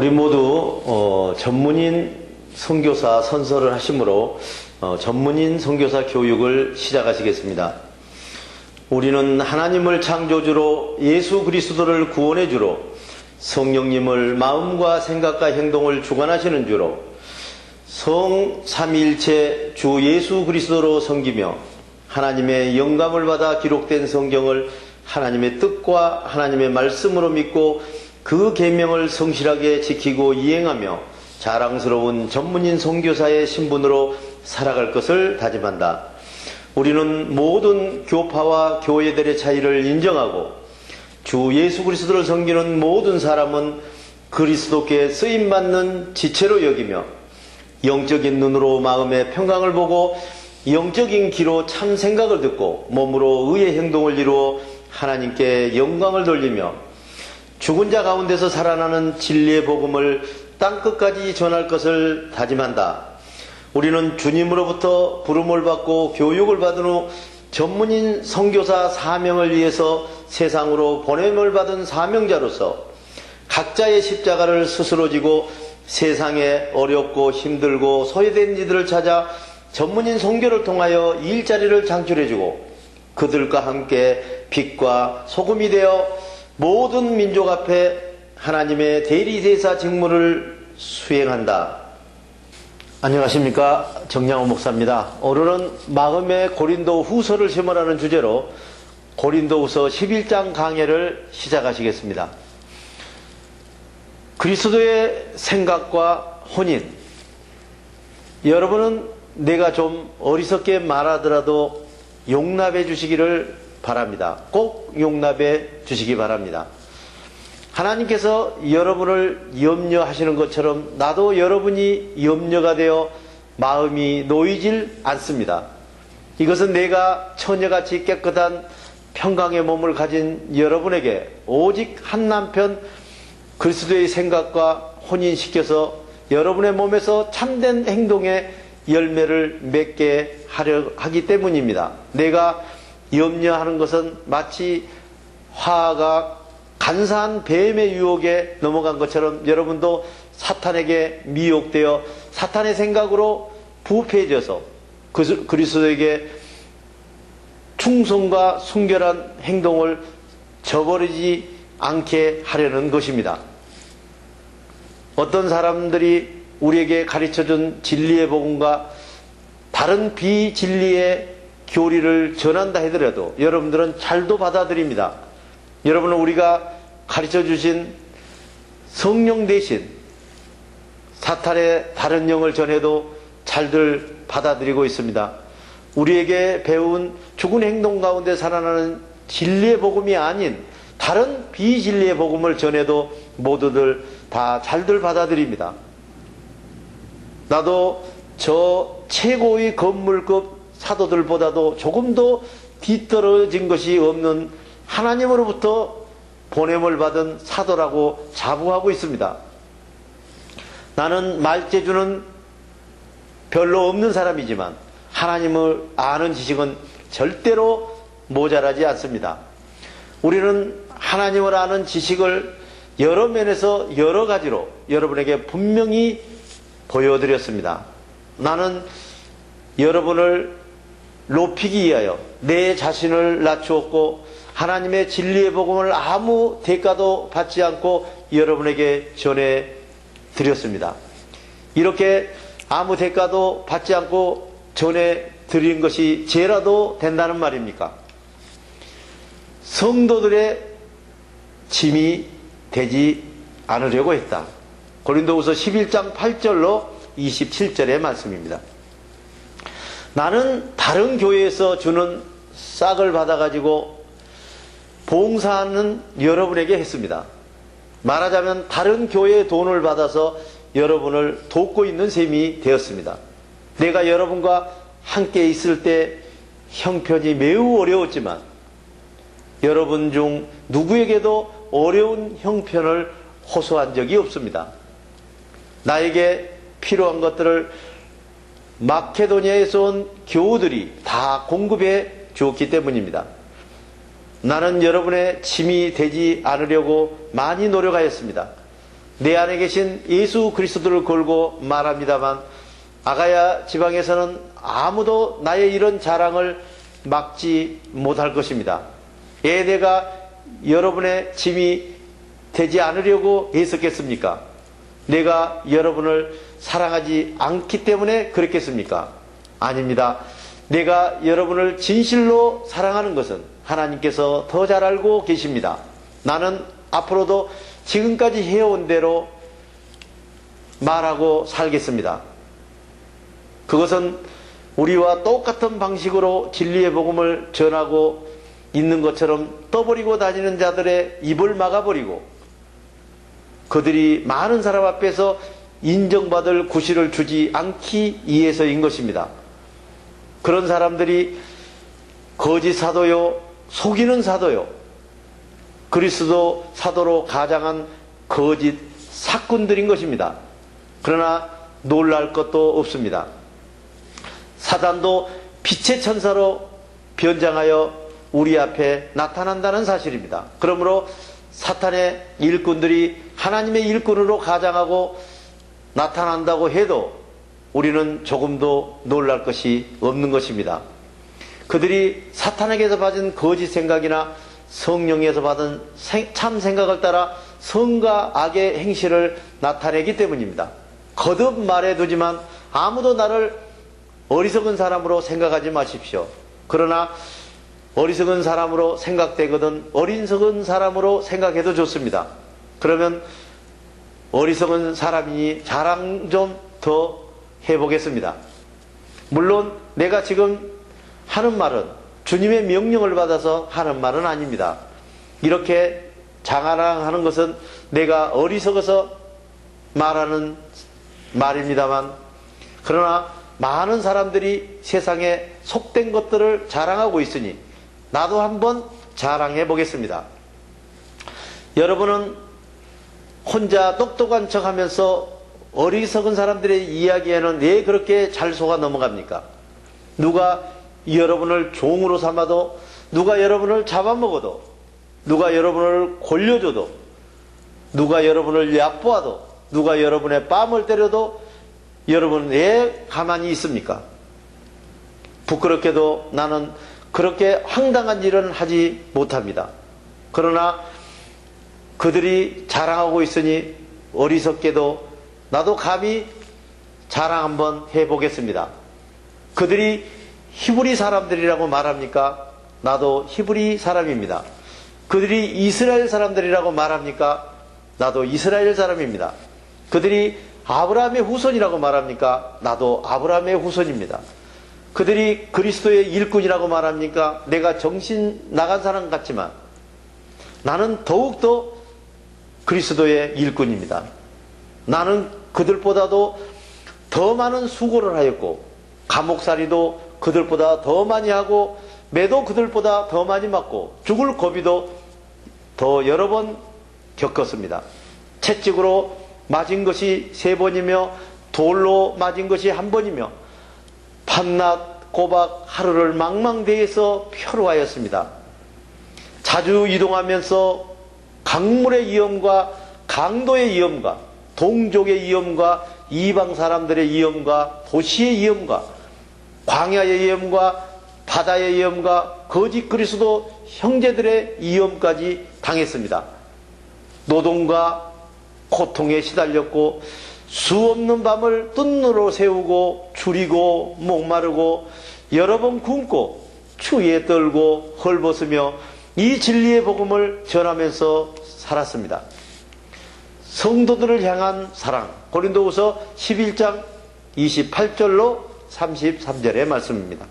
우리 모두 전문인 선교사 선서를 하심으로 전문인 선교사 교육을 시작하시겠습니다. 우리는 하나님을 창조주로 예수 그리스도를 구원의 주로 성령님을 마음과 생각과 행동을 주관하시는 주로 성 삼위일체 주 예수 그리스도로 섬기며 하나님의 영감을 받아 기록된 성경을 하나님의 뜻과 하나님의 말씀으로 믿고 그 계명을 성실하게 지키고 이행하며 자랑스러운 전문인 선교사의 신분으로 살아갈 것을 다짐한다. 우리는 모든 교파와 교회들의 차이를 인정하고 주 예수 그리스도를 섬기는 모든 사람은 그리스도께 쓰임받는 지체로 여기며 영적인 눈으로 마음의 평강을 보고 영적인 귀로 참 생각을 듣고 몸으로 의의 행동을 이루어 하나님께 영광을 돌리며 죽은 자 가운데서 살아나는 진리의 복음을 땅끝까지 전할 것을 다짐한다. 우리는 주님으로부터 부름을 받고 교육을 받은 후 전문인 선교사 사명을 위해서 세상으로 보냄을 받은 사명자로서 각자의 십자가를 스스로 지고 세상에 어렵고 힘들고 소외된 이들을 찾아 전문인 선교를 통하여 일자리를 창출해주고 그들과 함께 빛과 소금이 되어 모든 민족 앞에 하나님의 대리대사 직무를 수행한다. 안녕하십니까, 정양호 목사입니다. 오늘은 마음의 고린도 후서를 심어라는 주제로 고린도 후서 11장 강해를 시작하시겠습니다. 그리스도의 생각과 혼인. 여러분은 내가 좀 어리석게 말하더라도 용납해 주시기를 바랍니다. 꼭 용납해 주시기 바랍니다. 하나님께서 여러분을 염려하시는 것처럼 나도 여러분이 염려가 되어 마음이 놓이질 않습니다. 이것은 내가 처녀같이 깨끗한 평강의 몸을 가진 여러분에게 오직 한 남편 그리스도의 생각과 혼인시켜서 여러분의 몸에서 참된 행동의 열매를 맺게 하려 하기 때문입니다. 내가 염려하는 것은 마치 화가 간사한 뱀의 유혹에 넘어간 것처럼 여러분도 사탄에게 미혹되어 사탄의 생각으로 부패해져서 그리스도에게 충성과 순결한 행동을 저버리지 않게 하려는 것입니다. 어떤 사람들이 우리에게 가르쳐준 진리의 복음과 다른 비진리의 교리를 전한다 하더라도 여러분들은 잘도 받아들입니다. 여러분은 우리가 가르쳐주신 성령 대신 사탄의 다른 영을 전해도 잘들 받아들이고 있습니다. 우리에게 배운 죽은 행동 가운데 살아나는 진리의 복음이 아닌 다른 비진리의 복음을 전해도 모두들 다 잘들 받아들입니다. 나도 저 최고의 건물급 사도들보다도 조금도 뒤떨어진 것이 없는 하나님으로부터 보냄을 받은 사도라고 자부하고 있습니다. 나는 말재주는 별로 없는 사람이지만 하나님을 아는 지식은 절대로 모자라지 않습니다. 우리는 하나님을 아는 지식을 여러 면에서 여러 가지로 여러분에게 분명히 보여드렸습니다. 나는 여러분을 높이기 위하여 내 자신을 낮추었고 하나님의 진리의 복음을 아무 대가도 받지 않고 여러분에게 전해드렸습니다. 이렇게 아무 대가도 받지 않고 전해드린 것이 죄라도 된다는 말입니까? 성도들의 짐이 되지 않으려고 했다. 고린도후서 11장 8절로 27절의 말씀입니다. 나는 다른 교회에서 주는 싹을 받아가지고 봉사하는 여러분에게 했습니다. 말하자면 다른 교회의 돈을 받아서 여러분을 돕고 있는 셈이 되었습니다. 내가 여러분과 함께 있을 때 형편이 매우 어려웠지만 여러분 중 누구에게도 어려운 형편을 호소한 적이 없습니다. 나에게 필요한 것들을 마케도니아에서 온 교우들이 다 공급해 주었기 때문입니다. 나는 여러분의 짐이 되지 않으려고 많이 노력하였습니다. 내 안에 계신 예수 그리스도를 걸고 말합니다만 아가야 지방에서는 아무도 나의 이런 자랑을 막지 못할 것입니다. 내가 여러분의 짐이 되지 않으려고 애썼겠습니까? 내가 여러분을 사랑하지 않기 때문에 그랬겠습니까? 아닙니다. 내가 여러분을 진실로 사랑하는 것은 하나님께서 더 잘 알고 계십니다. 나는 앞으로도 지금까지 해온 대로 말하고 살겠습니다. 그것은 우리와 똑같은 방식으로 진리의 복음을 전하고 있는 것처럼 떠버리고 다니는 자들의 입을 막아버리고 그들이 많은 사람 앞에서 인정받을 구실을 주지 않기 위해서인 것입니다. 그런 사람들이 거짓 사도요, 속이는 사도요, 그리스도 사도로 가장한 거짓 사꾼들인 것입니다. 그러나 놀랄 것도 없습니다. 사단도 빛의 천사로 변장하여 우리 앞에 나타난다는 사실입니다. 그러므로 사탄의 일꾼들이 하나님의 일꾼으로 가장하고 나타난다고 해도 우리는 조금도 놀랄 것이 없는 것입니다. 그들이 사탄에게서 받은 거짓 생각이나 성령에서 받은 참 생각을 따라 선과 악의 행실을 나타내기 때문입니다. 거듭 말해두지만 아무도 나를 어리석은 사람으로 생각하지 마십시오. 그러나 어리석은 사람으로 생각되거든 어리석은 사람으로 생각해도 좋습니다. 그러면 어리석은 사람이니 자랑 좀 더 해보겠습니다. 물론 내가 지금 하는 말은 주님의 명령을 받아서 하는 말은 아닙니다. 이렇게 자랑하는 것은 내가 어리석어서 말하는 말입니다만, 그러나 많은 사람들이 세상에 속된 것들을 자랑하고 있으니 나도 한번 자랑해 보겠습니다. 여러분은 혼자 똑똑한 척 하면서 어리석은 사람들의 이야기에는 왜 그렇게 잘 속아 넘어갑니까? 누가 여러분을 종으로 삼아도, 누가 여러분을 잡아먹어도, 누가 여러분을 골려줘도, 누가 여러분을 얕보아도, 누가 여러분의 뺨을 때려도 여러분은 왜 가만히 있습니까? 부끄럽게도 나는 그렇게 황당한 일은 하지 못합니다. 그러나 그들이 자랑하고 있으니 어리석게도 나도 감히 자랑 한번 해보겠습니다. 그들이 히브리 사람들이라고 말합니까? 나도 히브리 사람입니다. 그들이 이스라엘 사람들이라고 말합니까? 나도 이스라엘 사람입니다. 그들이 아브라함의 후손이라고 말합니까? 나도 아브라함의 후손입니다. 그들이 그리스도의 일꾼이라고 말합니까? 내가 정신 나간 사람 같지만 나는 더욱더 그리스도의 일꾼입니다. 나는 그들보다도 더 많은 수고를 하였고 감옥살이도 그들보다 더 많이 하고 매도 그들보다 더 많이 맞고 죽을 고비도 더 여러 번 겪었습니다. 채찍으로 맞은 것이 3번이며 돌로 맞은 것이 1번이며 밤낮 꼬박 하루를 망망대해서 표로하였습니다. 자주 이동하면서 강물의 위험과 강도의 위험과 동족의 위험과 이방 사람들의 위험과 도시의 위험과 광야의 위험과 바다의 위험과 거짓 그리스도 형제들의 위험까지 당했습니다. 노동과 고통에 시달렸고 수없는 밤을 뜬누로 세우고 줄이고 목마르고 여러 번 굶고 추위에 떨고 헐벗으며 이 진리의 복음을 전하면서 살았습니다. 성도들을 향한 사랑, 고린도후서 11장 28절로 33절의 말씀입니다.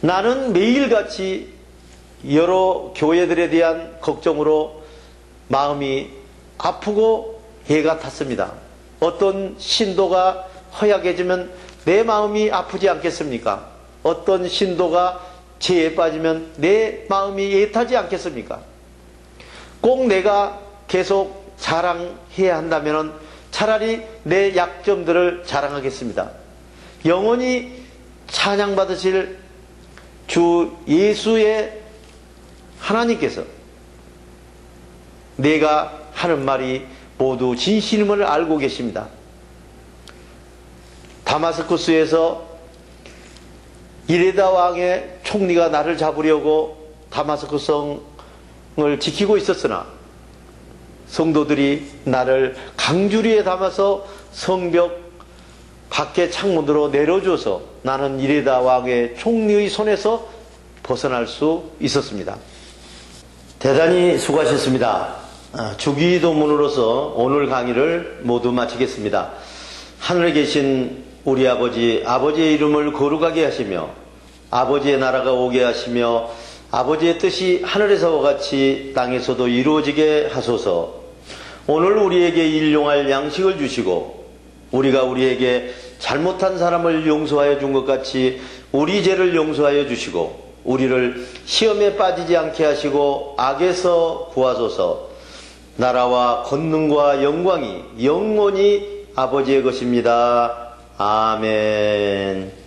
나는 매일같이 여러 교회들에 대한 걱정으로 마음이 아프고 해가 탔습니다. 어떤 신도가 허약해지면 내 마음이 아프지 않겠습니까? 어떤 신도가 죄에 빠지면 내 마음이 애타지 않겠습니까? 꼭 내가 계속 자랑해야 한다면 차라리 내 약점들을 자랑하겠습니다. 영원히 찬양받으실 주 예수의 하나님께서 내가 하는 말이 모두 진심을 알고 계십니다. 다마스쿠스에서 이레다 왕의 총리가 나를 잡으려고 다마스쿠 성을 지키고 있었으나 성도들이 나를 강주리에 담아서 성벽 밖에 창문으로 내려줘서 나는 이레다 왕의 총리의 손에서 벗어날 수 있었습니다. 대단히 수고하셨습니다. 주기도문으로서 오늘 강의를 모두 마치겠습니다. 하늘에 계신 우리 아버지의 이름을 거룩하게 하시며 아버지의 나라가 오게 하시며 아버지의 뜻이 하늘에서와 같이 땅에서도 이루어지게 하소서. 오늘 우리에게 일용할 양식을 주시고 우리가 우리에게 잘못한 사람을 용서하여 준 것 같이 우리 죄를 용서하여 주시고 우리를 시험에 빠지지 않게 하시고 악에서 구하소서. 나라와 권능과 영광이 영원히 아버지의 것입니다. 아멘.